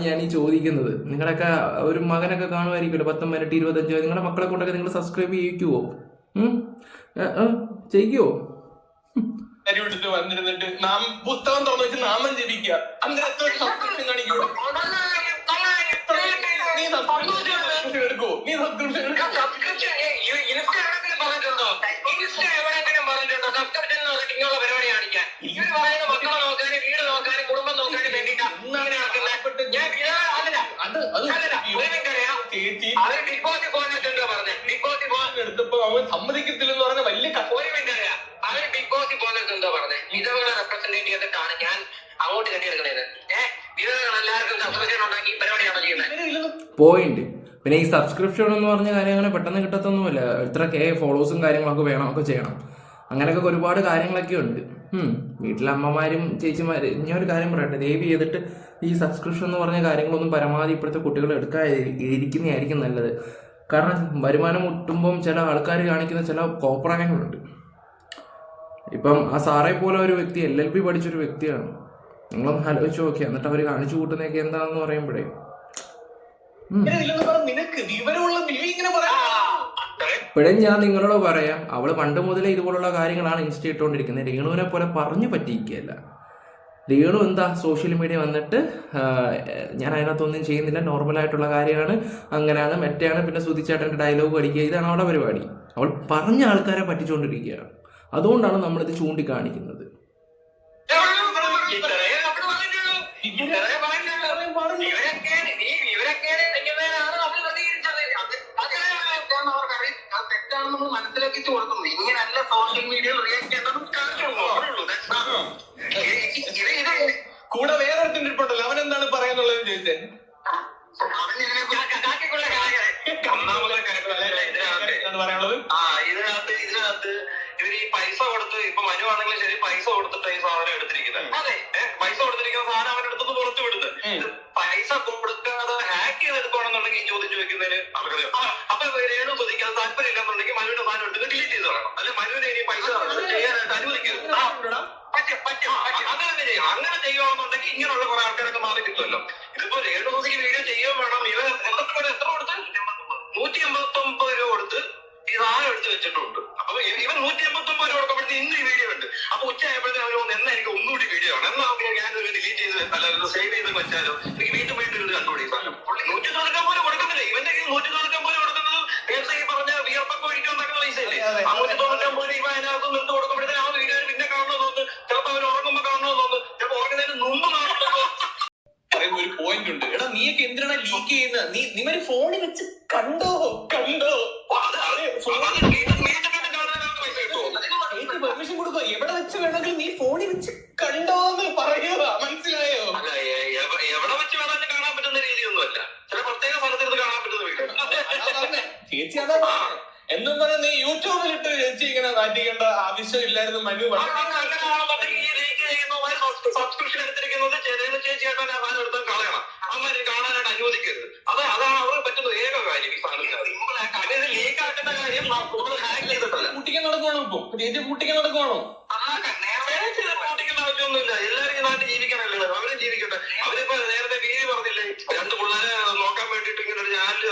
ഞാൻ ഈ ചോദിക്കുന്നത്. നിങ്ങളൊക്കെ ഒരു മകനൊക്കെ കാണുമായിരിക്കുമല്ലോ, 10, 18, 25. നിങ്ങളുടെ മക്കളെ കൊണ്ടൊക്കെ നിങ്ങൾ സബ്സ്ക്രൈബ് ചെയ്യിക്കുവോ? ചെയ്യിക്കുവോ? എടുത്ത് വന്നിരുന്നിട്ട് നാം പുസ്തകം തുറന്നു വെച്ച് നാമം ജപിക്കുക. എടുക്കോ? നീ സബ്സ്ക്രിപ്ഷൻ ഇങ്ങനെയുള്ള പരിപാടി കാണിക്കാൻ ഇവർ പറയുന്ന മക്കളെ നോക്കാനും വീട് നോക്കാനും കുടുംബം നോക്കാനും വേണ്ടിയിട്ടാണ്. അവര് ബിഗ് ബോസിൽ പോകാനെന്തോ പറഞ്ഞത്. ബിഗ് ബോസിൽ പോകാൻ എടുത്തപ്പോ അവൻ സമ്മതിക്കത്തില്ലെന്ന് പറഞ്ഞ വലിയ ഒരു മിനിറ്റ് അറിയാം. അവര് ബിഗ് ബോസിൽ പോകുന്നതെന്തോ പറഞ്ഞത്. വിധവകളെ റെപ്രസെന്റേറ്റ് ചെയ്തിട്ടാണ് ഞാൻ അങ്ങോട്ട് കെട്ടിയെടുക്കണത്. വിധവകൾ എല്ലാവർക്കും സബ്സ്ക്രിപ്ഷൻ ഉണ്ടാക്കി പരിപാടിയാണോ ചെയ്യുന്നത്? പോയിന്റ്. പിന്നെ ഈ സബ്സ്ക്രിപ്ഷൻ എന്ന് പറഞ്ഞ കാര്യങ്ങൾ പെട്ടെന്ന് കിട്ടത്തൊന്നുമില്ല. ഇത്ര ഫോളോവേഴ്സും കാര്യങ്ങളൊക്കെ വേണം, ഒക്കെ ചെയ്യണം. അങ്ങനെയൊക്കെ ഒരുപാട് കാര്യങ്ങളൊക്കെ ഉണ്ട്. വീട്ടിലമ്മമാരും ചേച്ചിമാരും. ഞാൻ ഒരു കാര്യം പറയട്ടെ, ദയവ് ചെയ്തിട്ട് ഈ സബ്സ്ക്രിപ്ഷൻ എന്ന് പറഞ്ഞ കാര്യങ്ങളൊന്നും പരമാവധി ഇപ്പോഴത്തെ കുട്ടികൾ എടുക്കാതിരിക്കുന്നതായിരിക്കും നല്ലത്. കാരണം വരുമാനം മുട്ടുമ്പം ചില ആൾക്കാർ കാണിക്കുന്ന ചില കോപ്രായങ്ങളുണ്ട്. ഇപ്പം ആ സാറെ പോലെ ഒരു വ്യക്തി LLB പഠിച്ചൊരു വ്യക്തിയാണ്. നിങ്ങളൊന്ന് ആലോചിച്ച് നോക്കിയാ. എന്നിട്ട് അവർ കാണിച്ചു കൂട്ടുന്നതൊക്കെ എന്താണെന്ന് പറയുമ്പോഴേ നിനക്ക് വിവരമുള്ള ഇങ്ങനെ പറയാ. ഇപ്പോഴും ഞാൻ നിങ്ങളോട് പറയാം, അവള് പണ്ട് മുതലേ ഇതുപോലുള്ള കാര്യങ്ങളാണ് ഇൻസ്റ്റ ഇട്ടുകൊണ്ടിരിക്കുന്നത്. രേണുവിനെ പോലെ പറഞ്ഞു പറ്റിയിരിക്കുകയല്ല. രേണു എന്താ സോഷ്യൽ മീഡിയ വന്നിട്ട് ഞാൻ അതിനകത്തൊന്നും ചെയ്യുന്നില്ല, നോർമലായിട്ടുള്ള കാര്യമാണ്, അങ്ങനെയാണ്, മെറ്റയാണ്, പിന്നെ സുധിച്ചേട്ടൻ്റെ ഡയലോഗ് അടിക്കുക, ഇതാണ് അവളുടെ പരിപാടി. അവൾ പറഞ്ഞ ആൾക്കാരെ പറ്റിച്ചുകൊണ്ടിരിക്കുകയാണ്. അതുകൊണ്ടാണ് നമ്മളിത് ചൂണ്ടിക്കാണിക്കുന്നത്. നമ്മൾ മനസ്സിലാക്കിച്ചു കൊടുക്കുന്നത് ഇങ്ങനല്ല സോഷ്യൽ മീഡിയ റിയാക്ട് ചെയ്യേണ്ടതും കൂടെ വേറെ ഇരിപ്പുണ്ടല്ലോ, അവൻ എന്താണ് പറയാന്നുള്ളത് ചോദിച്ചേ. ഇതിനകത്ത് ഇവര് ഈ പൈസ കൊടുത്ത്, ഇപ്പൊ മനു ആണെങ്കിലും ശരി, പൈസ കൊടുത്തിട്ട് ഈ സാധനം എടുത്തിരിക്കുന്നത്. അതെ, പൈസ കൊടുത്തിരിക്കുന്ന സാധനം അവരെടുത്തത് പുറത്തു വിടുന്നത്. പൈസ കൊടുക്കാതെ ഹാക്ക് ചെയ്തെടുക്കുകയാണെന്നുണ്ടെങ്കിൽ ചോദിച്ചു വെക്കുന്നതിന് അർഹത. അപ്പൊ രേണു ചോദിക്കാൻ താല്പര്യം ഇല്ലെന്നുണ്ടെങ്കിൽ മനുവിന്റെ സാധനം എടുത്ത് ഡിലീറ്റ് ചെയ്ത് കളയണം. അല്ലെ മനുവിനെ ഇനി പൈസ ചെയ്യാനായിട്ട് അനുവദിക്കരുത്. അങ്ങനെ ചെയ്യുകയാണെന്നുണ്ടെങ്കിൽ ഇങ്ങനെയുള്ള കുറെ ആൾക്കാരൊക്കെ മാറി കിട്ടുമല്ലോ. ഇതിപ്പോ രേണു വീഡിയോ ചെയ്യുകയും വേണം. ഇവർ എത്ര കൊടുത്ത് 189 രൂപ കൊടുത്ത് ഈ സാധനം എടുത്ത് വെച്ചിട്ടുണ്ട്. അപ്പൊ ഇവൻ 189 രൂപ കൊടുക്കുമ്പോഴത്തേക്ക് ഇന്ന് ഈ വീഡിയോ ഉണ്ട്. അപ്പൊ ഉച്ചയായപ്പോഴത്തേക്ക് അവര് വന്ന് എന്നാ എനിക്ക് ഒന്നുകൂടി വീഡിയോ ആണ്, എന്നാ ഞാനൊരു ഡിലീറ്റ് ചെയ്ത് അല്ല സേവ് ചെയ്ത് വെച്ചാലോ, എനിക്ക് വീണ്ടും ഇത് കണ്ടുപിടി. സാധനം 190 കൊടുക്കുന്നില്ല. ഇവന്റെ 190 കൊടുക്കുന്നത് നേരത്തെ ഈ പറഞ്ഞ വിയർപ്പൊക്കെ ഒഴിക്കാൻ ഉണ്ടാക്കുന്ന പൈസ അല്ലേ. ആ 190 രൂപ അതിനകത്ത് നിന്ന് കൊടുക്കുമ്പോഴത്തേക്ക് ആ വീഡിയോ പിന്നെ കാണണമെന്ന് തോന്നുന്നു. ചിലപ്പോ അവർ ഉറങ്ങുമ്പോ കാണണമെന്ന് തോന്നുന്നു. ചിലപ്പോ ഉറങ്ങുന്നതിന് മുമ്പ് കാണുമ്പോൾ പറയുന്ന ഒരു പോയിന്റ് ഉണ്ട്. എടാ നീയൊക്കെ എന്തിനാണ് ലീക്ക് ചെയ്യുന്നത്? നീ ഫോണിൽ വെച്ച് കണ്ടോ പെർമിഷൻ കൊടുക്കുക. എവിടെ വെച്ച് വേണമെങ്കിലും നീ ഫോണിൽ വെച്ച് കണ്ടോ എന്ന് പറയുക, മനസ്സിലായോ? അല്ല, എവിടെ വെച്ച് വേണമെങ്കിലും കാണാൻ പറ്റുന്ന രീതിയൊന്നും അല്ല. ചില പ്രത്യേക സ്ഥലത്ത് കാണാൻ പറ്റുന്ന വീഡിയോ. ചേച്ചി അതാ പറഞ്ഞത്. എന്നും പറഞ്ഞ നീ യൂട്യൂബിലിട്ട് ചേച്ചി ഇങ്ങനെ നാട്ടിക്കേണ്ട ആവശ്യമില്ലായിരുന്നു മനു സബ്സ്ക്രിപ്ഷൻ എടുത്തിരിക്കുന്നത് ചേച്ചിയായിട്ട് സാധനം എടുത്താൽ കളയണം. അങ്ങനെ കാണാനായിട്ട് അനുവദിക്കരുത്. അതാണ് അവർ പറ്റുന്ന ഏക കാര്യം. ഈ സാധനം ലീക്ക് ആക്കേണ്ട കാര്യം ഹാക്ക് ചെയ്തിട്ടല്ല. കുട്ടിക്കാൻ നടക്കുവാണോ ഇപ്പൊ? ചേച്ചി കുട്ടിക്കാൻ നടക്കുവാണോ? കൂട്ടിക്കേണ്ട ആവശ്യമൊന്നുമില്ല. എല്ലാവരും ഈ നാട്ടിൽ ജീവിക്കണല്ലോ, അവരും ജീവിക്കട്ടെ. അവരിപ്പോ നേരത്തെ വീതി പറഞ്ഞില്ലേ, 2 പിള്ളേരെ നോക്കാൻ വേണ്ടിട്ട് ഇങ്ങനെ ഒരു ചാനൽ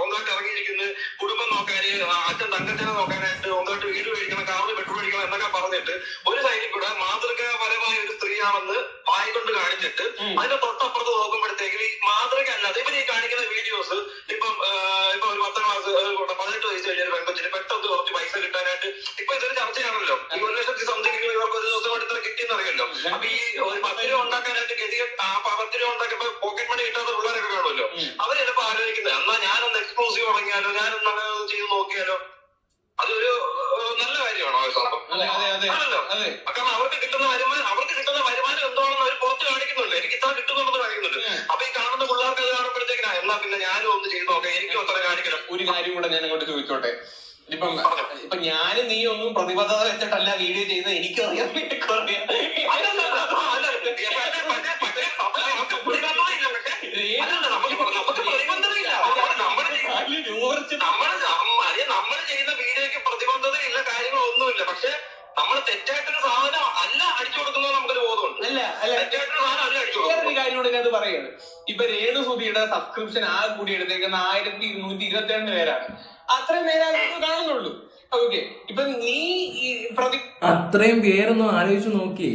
ഒന്നായിട്ട് ഇറങ്ങിയിരിക്കുന്നത്, കുടുംബം നോക്കാന്, അച്ഛൻ തങ്കച്ചനെ നോക്കാനായിട്ട് ഒന്നായിട്ട് വീട് മേടിക്കണം, കാറിൽ പെട്രോൾ അടിക്കണം എന്നൊക്കെ പറഞ്ഞിട്ട് ഒരു സൈഡിൽ കൂടെ മാതൃകാപരമായ ഒരു സ്ത്രീയാണെന്ന് വായിക്കൊണ്ട് കാണിച്ചിട്ട് അതിന്റെ തൊട്ടപ്പുറത്ത് നോക്കുമ്പോഴത്തേക്ക് ഈ മാതൃക അല്ലാതെ ഇവർ ഈ കാണിക്കുന്ന വീഡിയോസ് ഇപ്പൊ ഒരു 18 വയസ്സ് കഴിഞ്ഞ പെൺകൊച്ചിന് പെട്ടെന്ന് കുറച്ച് പൈസ കിട്ടാനായിട്ട് ഇപ്പൊ ഇതൊരു ചർച്ചയാണല്ലോ. ഈ 1,00,000 സംതിങ് ഇവർക്ക് ഒരു ദിവസം എടുത്ത കിട്ടിയെന്ന് അറിയല്ലോ. അപ്പൊ ഈ ഒരു 10 രൂപ ഉണ്ടാക്കാനായിട്ട് 10 രൂപ ഉണ്ടാക്കിയപ്പോ പോക്കറ്റ് മണി കിട്ടാത്ത പിള്ളേരൊക്കെ കാണുമല്ലോ. അവർ ചിലപ്പോ ആലോചിക്കുന്നത് എന്നാ ഞാനൊന്ന് എക്സ്ക്ലൂസീവ് തുടങ്ങിയാലോ, ഞാനൊന്ന് ചെയ്ത് നോക്കിയാലോ. അതൊരു നല്ല കാര്യമാണോ ആ സംഭവം? ആണല്ലോ. കാരണം അവർക്ക് കിട്ടുന്ന വരുമാനം എന്താണെന്ന് അവർ പുറത്ത് കാണിക്കുന്നുണ്ട്. എനിക്ക് ഇത്ര കിട്ടുന്നുണ്ടെന്ന് കാണിക്കുന്നുണ്ട്. അപ്പൊ ഈ കാണുന്ന പിള്ളേർക്ക് അത് കാണുമ്പോഴത്തേക്കിനാ എന്നാ പിന്നെ ഞാനും ഒന്ന് ചെയ്ത് നോക്കാം, എനിക്കും അത്ര കാണിക്കണം. ഒരു കാര്യം കൂടെ ഞാൻ അങ്ങോട്ട് ചോദിച്ചോട്ടെ. ഇപ്പൊ ഞാനും നീ ഒന്നും പ്രതിബദ്ധത വെച്ചിട്ടല്ല വീഡിയോ ചെയ്യുന്നത്, എനിക്കറിയാം. നമ്മൾ ചെയ്യുന്ന വീഡിയോക്ക് പ്രതിബദ്ധതയില്ല, കാര്യങ്ങളൊന്നുമില്ല. പക്ഷെ നമ്മൾ തെറ്റായിട്ടൊരു സാധനം അല്ല അടിച്ചു കൊടുക്കുന്നത് നമുക്കൊരു ബോധമുണ്ട്. തെറ്റായിട്ടൊരു സാധനം അല്ല അടിച്ചു കൊടുക്കുന്നത്. വേറൊരു കാര്യം കൂടെ ഞാൻ പറയുന്നത്, ഇപ്പൊ രേണുസുതിയുടെ സബ്സ്ക്രിപ്ഷൻ ആ കൂടി എടുത്തേക്കുന്ന 1222 പേരാണ്. അത്രയും പേരാണ് കാണുന്നുള്ളൂ. ഓക്കെ, ഇപ്പൊ നീ അത്രയും പേരൊന്നും ആലോചിച്ച് നോക്കി.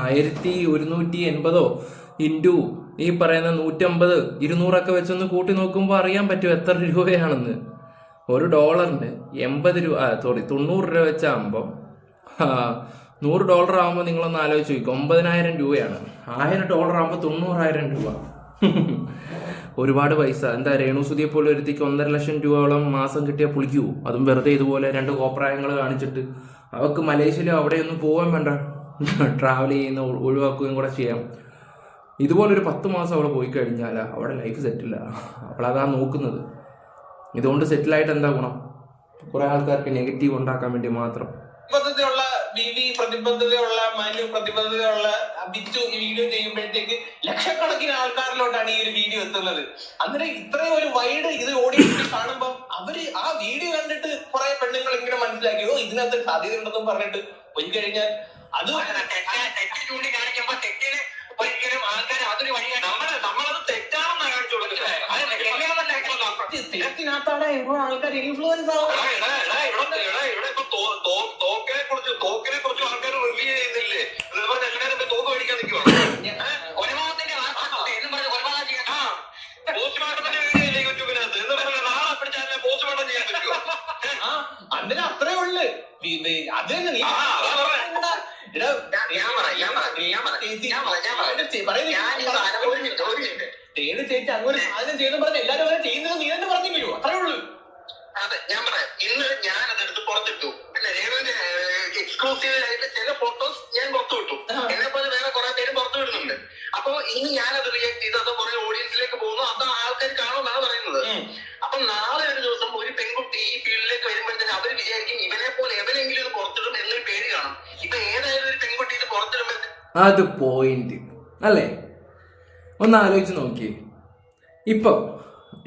1180 ഇൻറ്റു ഈ പറയുന്ന 150, 200 വെച്ചൊന്ന് കൂട്ടി നോക്കുമ്പോൾ അറിയാൻ പറ്റും എത്ര രൂപയാണെന്ന്. $1 80 രൂപ, 90 രൂപ വെച്ചാകുമ്പോൾ $100 ആകുമ്പോൾ നിങ്ങളൊന്ന് ആലോചിച്ച് നോക്കും, 9,000 രൂപയാണ്. $1,000 ആകുമ്പോൾ 90,000 രൂപ. ഒരുപാട് പൈസ. എന്താ രേണുസുതിയെ പോലെ ഒരുത്തിക്ക് 1.5 ലക്ഷം രൂപയോളം മാസം കിട്ടിയാൽ പുളിക്കുവോ? അതും വെറുതെ ഇതുപോലെ 2 കോപ്രായങ്ങൾ കാണിച്ചിട്ട്. അവർക്ക് മലേഷ്യയിലോ അവിടെയൊന്നും പോകാൻ വേണ്ട, ട്രാവൽ ചെയ്യുന്ന ഒഴിവാക്കുകയും കൂടെ ചെയ്യാം. ഇതുപോലൊരു 10 മാസം അവിടെ പോയി കഴിഞ്ഞാൽ അവിടെ ലൈഫ് സെറ്റില്ല. അവളതാ നോക്കുന്നത്. ഇതുകൊണ്ട് സെറ്റിലായിട്ട് എന്താ ഗുണം? കുറെ ആൾക്കാർക്ക് നെഗറ്റീവ് ഉണ്ടാക്കാൻ വേണ്ടി മാത്രം. പ്രതിബദ്ധതയുള്ള പ്രതിബദ്ധതയുള്ള മനു, പ്രതിബദ്ധതയുള്ള ബിച്ചു ഈ വീഡിയോ ചെയ്യുമ്പോഴത്തേക്ക് ലക്ഷക്കണക്കിന് ആൾക്കാരിലോട്ടാണ് ഈ ഒരു വീഡിയോ എത്തുന്നത്. അന്നേരം ഇത്രയും ഒരു വൈഡ് ഇത് ഓഡിയൻസ് കാണുമ്പോൾ അവര് ആ വീഡിയോ കണ്ടിട്ട് കുറെ പെണ്ണുങ്ങൾ ഇങ്ങനെ മനസ്സിലാക്കിയോ ഇതിനകത്ത് സാധ്യത ഉണ്ടെന്നും പറഞ്ഞിട്ട് പോയി കഴിഞ്ഞാൽ അത് തെറ്റ് ചൂണ്ടിക്കാണിക്കുമ്പോ തെറ്റിന് ഒരിക്കലും ആൾക്കാർ അതൊരു വഴിയാണ്. നമ്മളത് തെറ്റാണെന്ന് കാണിച്ചു കൊടുക്കുന്നത്. തെറ്റിനകത്താണ് ആൾക്കാർ ഇൻഫ്ലുവൻസ് ആവും. തോക്കിനെ കുറിച്ച് ആൾക്കാർ റിവ്യൂ ചെയ്യുന്നില്ലേ? എല്ലാവരും തോക്ക് മേടിക്കാൻ നിൽക്കുവാണ്. പോസ്റ്റ്മോർട്ടത്തിന്റെ വീഡിയോ ഇല്ലേ യൂട്യൂബിനകത്ത്? എന്ന് പറഞ്ഞാൽ നാളെ പിടിച്ചാൽ പോസ്റ്റ്മോർട്ടം ചെയ്യാൻ പറ്റുമോ? അതിന് അത്രേ ഉള്ളു. അത് തന്നെ നീ ചേച്ചി അങ്ങനെ സാധനം ചെയ്തെന്ന് പറഞ്ഞ എല്ലാരും അങ്ങനെ ചെയ്യുന്നത് നീ തന്നെ പറഞ്ഞില്ലയോ? അത്രേ ഉള്ളു. അതെ, ഞാൻ പറയാം. ഇന്ന് ഞാൻ അതെടുത്ത് പുറത്തിട്ടു. പിന്നെ രേണുവിന്റെ എക്സ്ക്ലൂസീവ് ആയിട്ട് ചില ഫോട്ടോസ് ഞാൻ പുറത്തു വിട്ടു. എന്നെ പോലെ വേറെ കുറെ പേര് പുറത്തു വിടുന്നുണ്ട്. അപ്പൊ ഇനി ഞാനത് റിയാക്ട് ചെയ്ത് അത് കുറെ ഓഡിയൻസിലേക്ക് പോകുന്നു. അത് ആൾക്കാർ കാണുമെന്നാണ് പറയുന്നത്. അപ്പൊ നാളെ ഒരു ദിവസം ഒരു പെൺകുട്ടി ഈ ഫീൽഡിലേക്ക് വരുമ്പോഴത്തേക്ക് അവര് വിചാരിക്കും ഇവനെ പോലെ എവരെങ്കിലും ഇത് പുറത്തിടും എന്നൊരു പേര് കാണും. ഇപ്പൊ ഏതായാലും ഒരു പെൺകുട്ടി ഇത് പുറത്തിടുമ്പോഴത്തേക്ക് അത് പോയിന്റ് അല്ലേ? ഒന്ന് ആലോചിച്ച് നോക്കിയേ. ഇപ്പം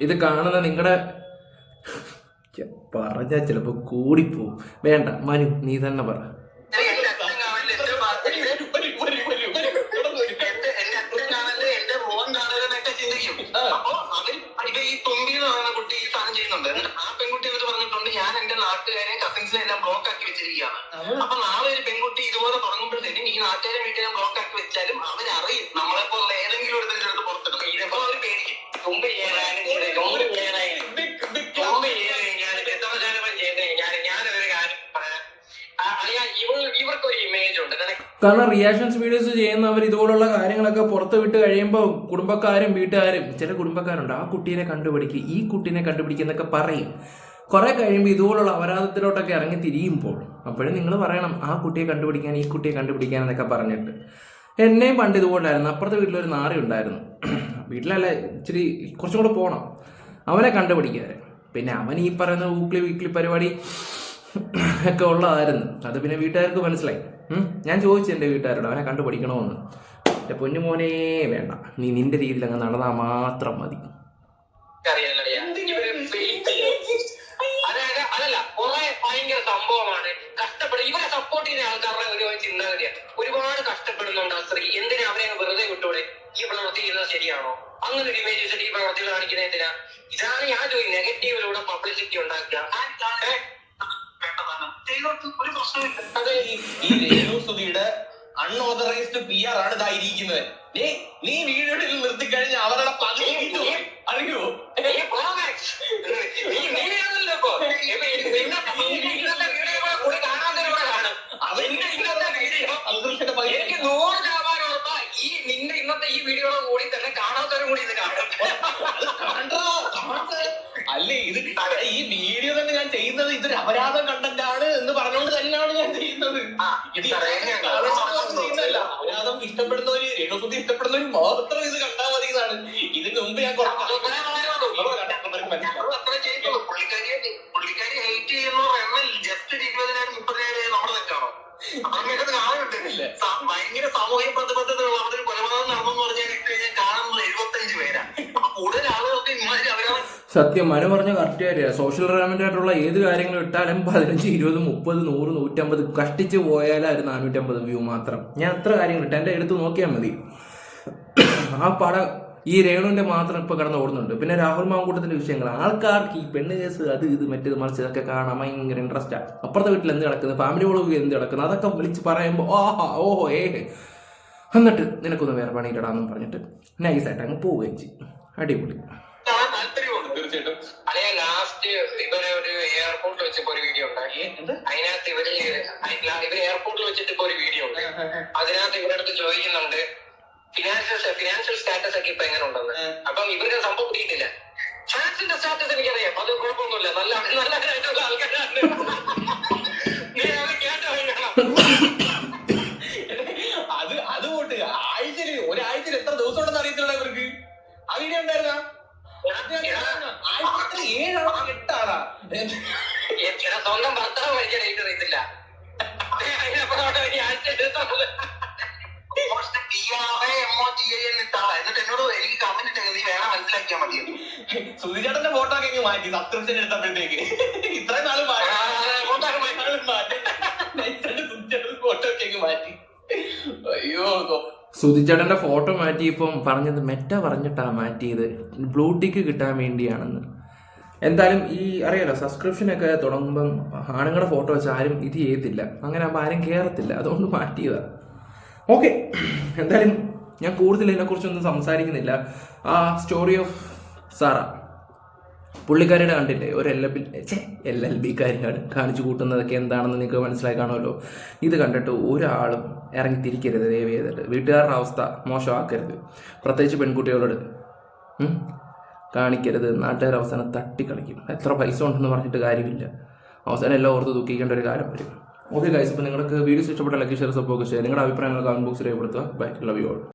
ഇത് കാണുന്ന നിങ്ങളുടെ പറഞ്ഞാൽ ചിലപ്പോ കൂടിപ്പോവും. വേണ്ട മനു, നീ തന്നെ പറ. അപ്പൊ അവര് ഈ തുമ്പി എന്ന് പറയുന്ന കുട്ടി ഈ സാധനം ചെയ്യുന്നുണ്ട്. ആ പെൺകുട്ടി എന്നിട്ട് പറഞ്ഞിട്ടുണ്ട് ഞാൻ എന്റെ കാരണം റിയാക്ഷൻസ് വീഡിയോസ് ചെയ്യുന്നവർ ഇതുപോലുള്ള കാര്യങ്ങളൊക്കെ പുറത്ത് വിട്ട് കഴിയുമ്പോൾ കുടുംബക്കാരും വീട്ടുകാരും ചില കുടുംബക്കാരുണ്ട് ആ കുട്ടീനെ കണ്ടുപിടിക്കുക ഈ കുട്ടീനെ കണ്ടുപിടിക്കുന്നൊക്കെ പറയും. കുറെ കഴിയുമ്പോൾ ഇതുപോലുള്ള അപരാധത്തിലോട്ടൊക്കെ ഇറങ്ങി തിരിയുമ്പോൾ അപ്പോഴും നിങ്ങൾ പറയണം ആ കുട്ടിയെ കണ്ടുപിടിക്കാൻ ഈ കുട്ടിയെ കണ്ടുപിടിക്കാൻ എന്നൊക്കെ പറഞ്ഞിട്ട്. എന്നെയും പണ്ട് ഇതുപോലായിരുന്നു. അപ്പുറത്തെ വീട്ടിലൊരു നാറി ഉണ്ടായിരുന്നു. വീട്ടിലല്ല, ഇച്ചിരി കുറച്ചും കൂടെ പോകണം. അവനെ കണ്ടുപിടിക്കാറ്. പിന്നെ അവൻ ഈ പറയുന്ന വീക്ക്ലി പരിപാടി ഒക്കെ ഉള്ളതായിരുന്നു. അത് പിന്നെ വീട്ടുകാർക്ക് മനസ്സിലായി. ഞാൻ ചോദിച്ചു എൻ്റെ വീട്ടുകാരോട് അവനെ കണ്ടുപിടിക്കണമെന്ന്. എൻ്റെ പൊന്നുമോനെ വേണ്ട, നീ നിന്റെ രീതിയിൽ അങ്ങ് നടന്നാൽ മാത്രം മതി. അതല്ല, കുറെ ഭയങ്കര സംഭവമാണ്. കഷ്ടപ്പെടും ഇവരെ സപ്പോർട്ട് ചെയ്യുന്ന ആൾക്കാരുടെ ഒരു ചിന്താഗതിയാണ്. ഒരുപാട് കഷ്ടപ്പെടുന്നുണ്ട് ആ സ്ത്രീ, എന്തിനാ അവരെ വെറുതെ വിട്ടൂടെ? ഈ പ്രവൃത്തി ചെയ്യുന്നത് ശരിയാണോ? അങ്ങനെ ഒരു ഇമേജ് വെച്ചിട്ട് ഈ പ്രവൃത്തികൾ കാണിക്കുന്നത് എന്തിനാ? ഇതാണ് ഞാൻ ചോദിക്കും. നെഗറ്റീവിലൂടെ പബ്ലിസിറ്റി ഉണ്ടാക്കുക. ഒരു പ്രശ്നമില്ല. അതെ, ഈ രേണുസുതിയുടെ അൺഓതറൈസ്ഡ് PR ആണ് ഇതായിരിക്കുന്നത്. നീ വീഡിയോയിൽ നിർത്തിക്കഴിഞ്ഞാൽ അവരുടെ പകുതി അറിയോ? എനിക്ക് 100% ഉറപ്പാ ഈ നിന്റെ ഇന്നത്തെ ഈ വീഡിയോയുടെ കൂടി തന്നെ കാണാത്തവരും കൂടി ഇത് കാണും. അല്ലേ, ഇത് ഈ വീഡിയോ തന്നെ ഞാൻ ചെയ്യുന്നത് ഇതൊരു അപരാധ കണ്ടന്റ് ആണ് എന്ന് പറഞ്ഞുകൊണ്ട് തന്നെയാണ് ഞാൻ ചെയ്യുന്നത്. അപരാധം ഇഷ്ടപ്പെടുന്നവര്, രേണുസുതി ഇഷ്ടപ്പെടുന്നവര് മാത്രം ഇത് കണ്ടാൽ മതി എന്നാണ്. ഇതിന് മുമ്പ് ഞാൻ പുള്ളിക്കാരി ഹെയ്റ്റ് ചെയ്യുന്നവർ എണ്ണം ജസ്റ്റ് 20,000 30,000 നമ്മുടെ തെറ്റാണോ? അതൊക്കെ കാണുന്നുണ്ട്. ഭയങ്കര സാമൂഹിക പ്രതിബദ്ധത ഉള്ള അവിടെ ഒരു കൊലപാതകം നടന്നു പറഞ്ഞാൽ കഴിഞ്ഞാൽ കാണുന്നത് 75 പേരാണ്. കൂടുതൽ ആളുകൾക്ക് ഇമാതിരി അവരാണ്. സത്യം മനു പറഞ്ഞ കറക്റ്റ് കാര്യമാണ്. സോഷ്യൽ റെലവൻ്റ് ആയിട്ടുള്ള ഏത് കാര്യങ്ങളും ഇട്ടാലും 15, 20, 30, 100, 150 കഷ്ടിച്ച് പോയാലും ഒരു 450 വ്യൂ മാത്രം. ഞാൻ എത്ര കാര്യങ്ങൾ ഇട്ട് എൻ്റെ എടുത്ത് നോക്കിയാൽ മതി. ആ പടം ഈ രേണുവിൻ്റെ മാത്രം ഇപ്പോൾ കിടന്ന് ഓടുന്നുണ്ട്. പിന്നെ രാഹുൽ മാങ്കൂട്ടത്തിൻ്റെ വിഷയങ്ങൾ ആൾക്കാർക്ക് ഈ പെണ്ണ് കേസ് അത് ഇത് മറ്റേത് മറിച്ച് ഇതൊക്കെ കാണാൻ ഭയങ്കര ഇൻട്രസ്റ്റാണ്. അപ്പുറത്തെ വീട്ടിൽ എന്ത് കിടക്കുന്നത്, ഫാമിലി വ്ളോഗ് എന്ത് കിടക്കുന്നത്, അതൊക്കെ വിളിച്ച് പറയുമ്പോൾ ഓഹോ എന്നിട്ട് നിനക്കൊന്ന് വേറെ പണിയിടാന്നും പറഞ്ഞിട്ട് നൈസായിട്ട് അങ്ങ് പോവുകയും ചെയ്യും. അടിപൊളി. തീർച്ചയായിട്ടും ലാസ്റ്റ് ഇവര് ഒരു എയർപോർട്ടിൽ വെച്ചപ്പോ ഒരു വീഡിയോ ഉണ്ടാക്കി. അതിനകത്ത് ഇവര് എയർപോർട്ടിൽ വെച്ചിട്ട് ഇപ്പൊ ഒരു വീഡിയോ ഉണ്ട്. അതിനകത്ത് ഇവരുടെ അടുത്ത് ചോദിക്കുന്നുണ്ട് ഫിനാൻഷ്യൽ സ്റ്റാറ്റസ് ഒക്കെ ഇപ്പൊ എങ്ങനെ ഉണ്ടെന്ന്. അപ്പം ഇവർക്ക് സംഭവം പിടിയിട്ടില്ല. ഫിനാൻഷ്യൽ സ്റ്റാറ്റസ് എനിക്കറിയാം, അത് കുഴപ്പമൊന്നുമില്ല, നല്ലതായിട്ടുള്ള ആൾക്കാരാണ്. അത് പോട്ട് ഒരാഴ്ചയിൽ എത്ര ദിവസം ഉണ്ടെന്ന് അറിയത്തില്ല ഇവർക്ക്. ആ വീഡിയോ ഉണ്ടായിരുന്ന 7 ആണോ 8 ആണോ? സ്വന്തം ഭർത്താവ് മരിച്ച ഡേറ്റ് അറിയത്തില്ല. എന്നിട്ട് എന്നോട് എനിക്ക് കമന്റ് ഇട്ടേ നീ വേണം മനസ്സിലാക്കിയാൽ മതി. സുധിചേട്ടന്റെ ഫോട്ടോ ഒക്കെ മാറ്റി സബ്സ്ക്രിപ്ഷൻ എടുത്തപ്പോഴത്തേക്ക് ഇത്രയും നാള് ഫോട്ടോ ഒക്കെ മാറ്റി. അയ്യോ, സുധിച്ചേട്ടൻ്റെ ഫോട്ടോ മാറ്റി ഇപ്പം പറഞ്ഞത് മെറ്റ പറഞ്ഞിട്ടാണ് മാറ്റിയത്, ബ്ലൂടിക്ക് കിട്ടാൻ വേണ്ടിയാണെന്ന്. എന്തായാലും ഈ അറിയാലോ സബ്സ്ക്രിപ്ഷനൊക്കെ തുടങ്ങുമ്പം ആണുങ്ങളുടെ ഫോട്ടോ വെച്ച് ആരും ഇത് ചെയ്യത്തില്ല, അങ്ങനെ ആകുമ്പോൾ ആരും കയറത്തില്ല, അതുകൊണ്ട് മാറ്റിയതാണ്. ഓക്കെ, എന്തായാലും ഞാൻ കൂടുതൽ ഇതിനെക്കുറിച്ചൊന്നും സംസാരിക്കുന്നില്ല. ആ സ്റ്റോറി ഓഫ് സാറ പുള്ളിക്കാരിയുടെ കണ്ടില്ലേ, ഒരു LLB-കാരിയാണ് കാണിച്ചു കൂട്ടുന്നതൊക്കെ എന്താണെന്ന് നിങ്ങൾക്ക് മനസ്സിലായി കാണുമല്ലോ. ഇത് കണ്ടിട്ട് ഒരാളും ഇറങ്ങി തിരിക്കരുത് ദയവ് ചെയ്തിട്ട്. വീട്ടുകാരുടെ അവസ്ഥ മോശമാക്കരുത്, പ്രത്യേകിച്ച് പെൺകുട്ടികളോട് കാണിക്കരുത്. നാട്ടുകാർ അവസാനം തട്ടിക്കളിക്കും. എത്ര പൈസ ഉണ്ടെന്ന് പറഞ്ഞിട്ട് കാര്യമില്ല, അവസാനം എല്ലാം ഓർത്ത് ദുഃഖിക്കേണ്ട ഒരു കാര്യം വരും. ഓക്കെ ഗൈസ്, ഇപ്പോൾ നിങ്ങൾക്ക് വീഡിയോസ് ഇഷ്ടപ്പെട്ട ലൈക്ക് ഷെയർ സപ്പോർട്ട് ചെയ്യുക. നിങ്ങളുടെ അഭിപ്രായങ്ങൾ കമന്റ് ബോക്സിൽ രേഖപ്പെടുത്തുക. Bye, love you all.